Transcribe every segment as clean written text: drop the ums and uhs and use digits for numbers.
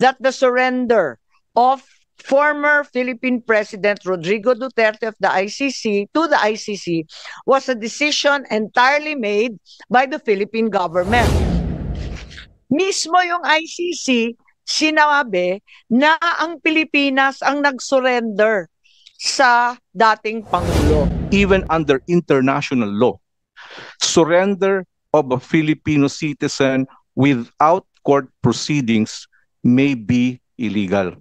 that the surrender of former Philippine President Rodrigo Duterte of the ICC to the ICC was a decision entirely made by the Philippine government. Mismo yung ICC sinabi na ang Pilipinas ang nag-surrender sa dating Pangulo. Even under international law, surrender of a Filipino citizen without court proceedings may be illegal.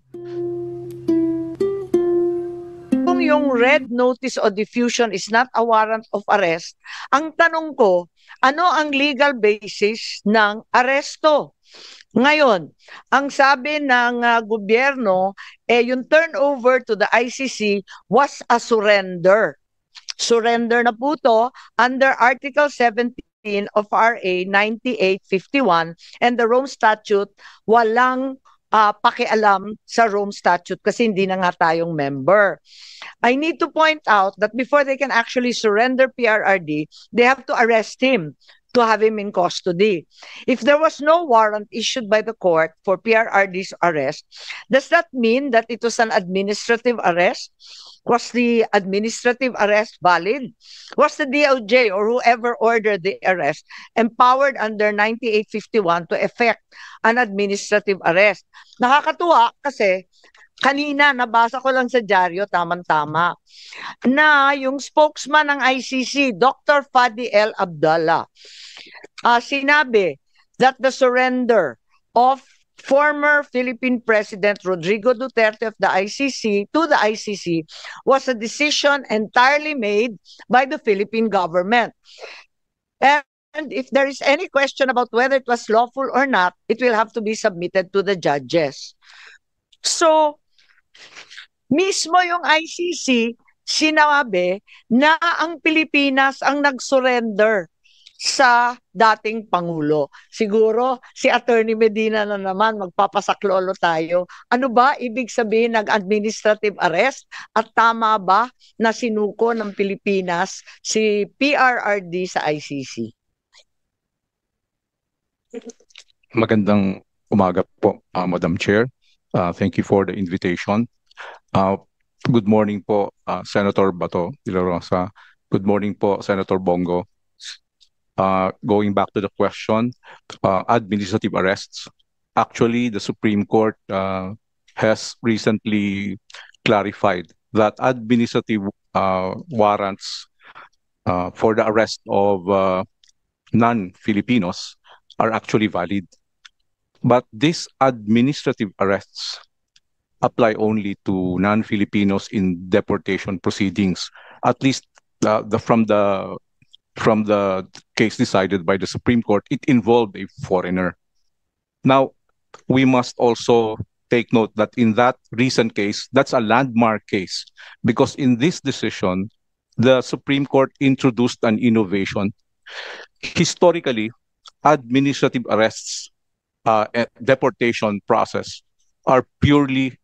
Kung yung red notice of diffusion is not a warrant of arrest, ang tanong ko, ano ang legal basis ng aresto? Ngayon, ang sabi ng gobyerno, yung turnover to the ICC was a surrender. Surrender na po to under Article 17 of RA 9851 and the Rome Statute, walang pakialam sa Rome Statute kasi hindi na nga tayong member. I need to point out that before they can actually surrender PRRD, they have to arrest him to have him in custody. If there was no warrant issued by the court for PRRD's arrest, does that mean that it was an administrative arrest? Was the administrative arrest valid? Was the DOJ or whoever ordered the arrest empowered under 9851 to effect an administrative arrest? Nakakatuwa kasi kanina nabasa ko lang sa dyaryo, tamang-tama, na yung spokesman ng ICC, Dr. Fadi L. Abdallah, sinabi that the surrender of former Philippine President Rodrigo Duterte of the ICC to the ICC was a decision entirely made by the Philippine government. And if there is any question about whether it was lawful or not, it will have to be submitted to the judges. So, mismo yung ICC sinabi na ang Pilipinas ang nag-surrender sa dating Pangulo. Siguro, si Attorney Medina na naman, magpapasaklolo tayo. Ano ba ibig sabihin ng administrative arrest? At tama ba na sinuko ng Pilipinas si PRRD sa ICC? Magandang umaga po, Madam Chair. Thank you for the invitation. Good morning po, Senator Bato de la Rosa. Good morning po, Senator Bongo. Going back to the question, administrative arrests. Actually, the Supreme Court has recently clarified that administrative warrants for the arrest of non-Filipinos are actually valid. But these administrative arrests apply only to non-Filipinos in deportation proceedings, at least from the case decided by the Supreme Court, it involved a foreigner. Now, we must also take note that in that recent case, that's a landmark case, because in this decision, the Supreme Court introduced an innovation. Historically, administrative arrests and deportation process are purely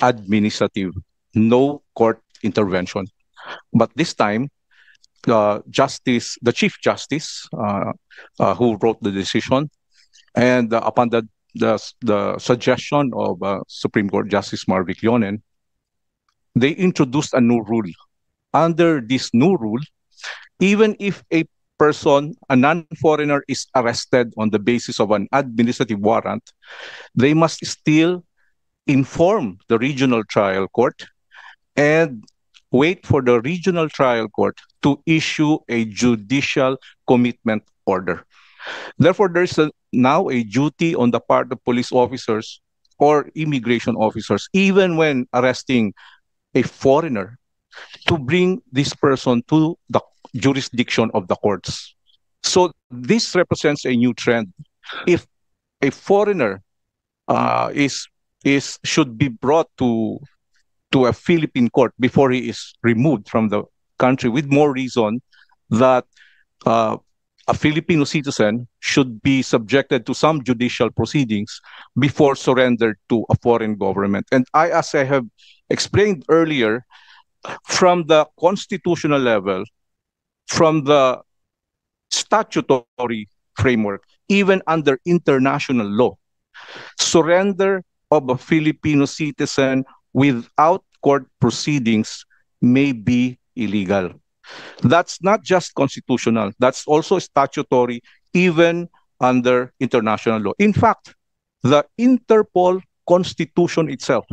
administrative, no court intervention. But this time, the Chief Justice who wrote the decision, and upon the suggestion of Supreme Court Justice Marvick Leonen, they introduced a new rule. Under this new rule, even if a person, a non-foreigner, is arrested on the basis of an administrative warrant, they must still inform the regional trial court and wait for the regional trial court to issue a judicial commitment order. Therefore, there is now a duty on the part of police officers or immigration officers, even when arresting a foreigner, to bring this person to the jurisdiction of the courts. So this represents a new trend. If a foreigner should be brought to a Philippine court before he is removed from the country, with more reason that a Filipino citizen should be subjected to some judicial proceedings before surrendered to a foreign government. And as I have explained earlier, from the constitutional level, from the statutory framework, even under international law, surrender of a Filipino citizen without court proceedings may be illegal. That's not just constitutional, that's also statutory, even under international law. In fact, the Interpol Constitution itself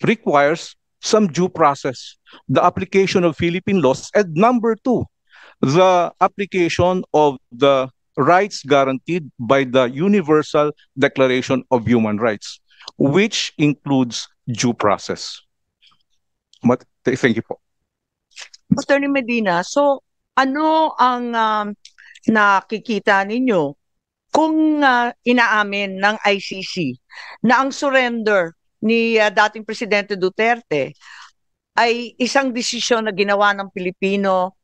requires some due process, the application of Philippine laws, and number two, the application of the rights guaranteed by the Universal Declaration of Human Rights, which includes due process. Thank you po. Attorney Medina, so ano ang nakikita ninyo kung inaamin ng ICC na ang surrender ni dating Presidente Duterte ay isang desisyon na ginawa ng Pilipino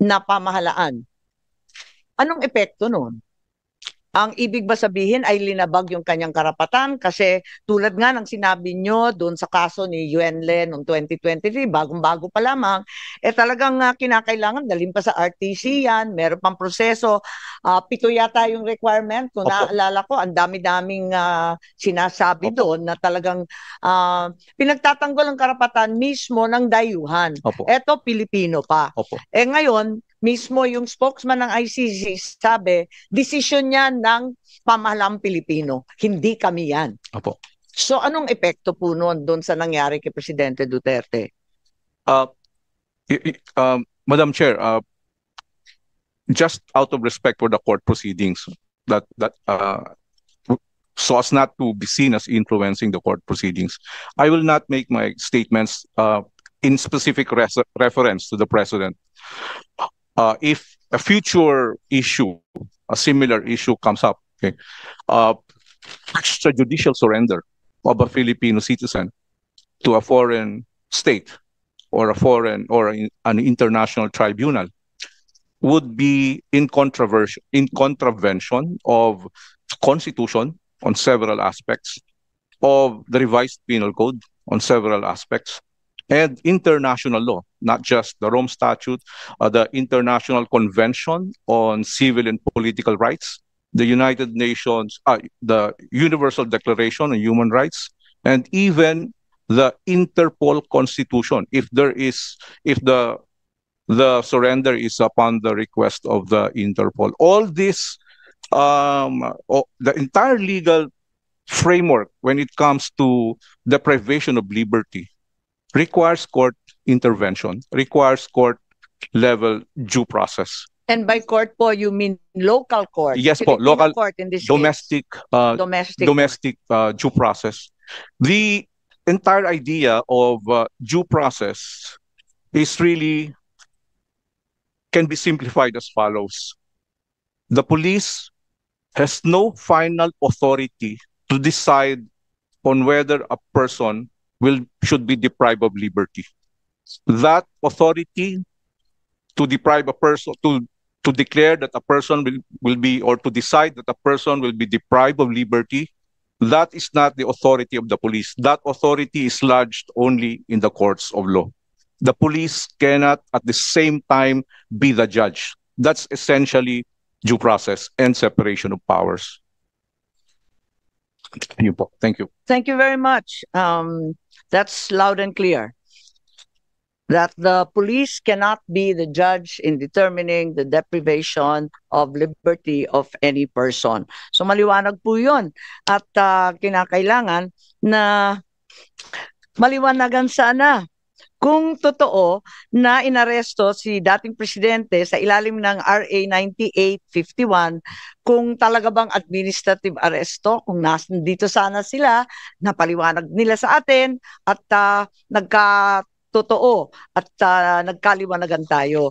na pamahalaan? Anong epekto nun? Ang ibig ba sabihin ay linabag yung kanyang karapatan? Kasi tulad nga ng sinabi nyo doon sa kaso ni Yuen Le noong 2023, bagong-bago pa lamang, talagang kinakailangan dalhin pa sa RTC yan, meron pang proseso. 7 yata yung requirement. Kung naalala ko, ang dami-daming sinasabi doon na talagang pinagtatanggol ang karapatan mismo ng dayuhan. Eto, Pilipino pa. Ngayon, mismo yung spokesman ng ICC sabi, desisyon niya ng pamahalaang Pilipino. Hindi kami yan. So anong epekto po noon doon sa nangyari kay Presidente Duterte? Madam Chair, just out of respect for the court proceedings, so as not to be seen as influencing the court proceedings, I will not make my statements in specific reference to the President. If a future issue, a similar issue comes up, extrajudicial surrender of a Filipino citizen to a foreign state or an international tribunal would be in contravention of Constitution on several aspects, of the revised penal code on several aspects, and international law, not just the Rome Statute, the International Convention on Civil and Political Rights, the United Nations, the Universal Declaration on Human Rights, and even the Interpol Constitution, if the surrender is upon the request of the Interpol. All this, the entire legal framework when it comes to deprivation of liberty requires court intervention, requires court-level due process. And by court po, you mean local court? Yes po, local court in this domestic, domestic due process. The entire idea of due process is really, can be simplified as follows. The police has no final authority to decide on whether a person should be deprived of liberty. That authority to deprive a person, to declare that a person will be, or to decide that a person will be deprived of liberty, that is not the authority of the police. That authority is lodged only in the courts of law. The police cannot at the same time be the judge. That's essentially due process and separation of powers. Thank you. Thank you very much. That's loud and clear. That the police cannot be the judge in determining the deprivation of liberty of any person. So maliwanag po yun. At kinakailangan na maliwanagan sana kung totoo na inaresto si dating presidente sa ilalim ng RA 9851, kung talaga bang administrative arresto, kung nandito sana sila, napaliwanag nila sa atin at nagkatotoo at nagkaliwanagan tayo.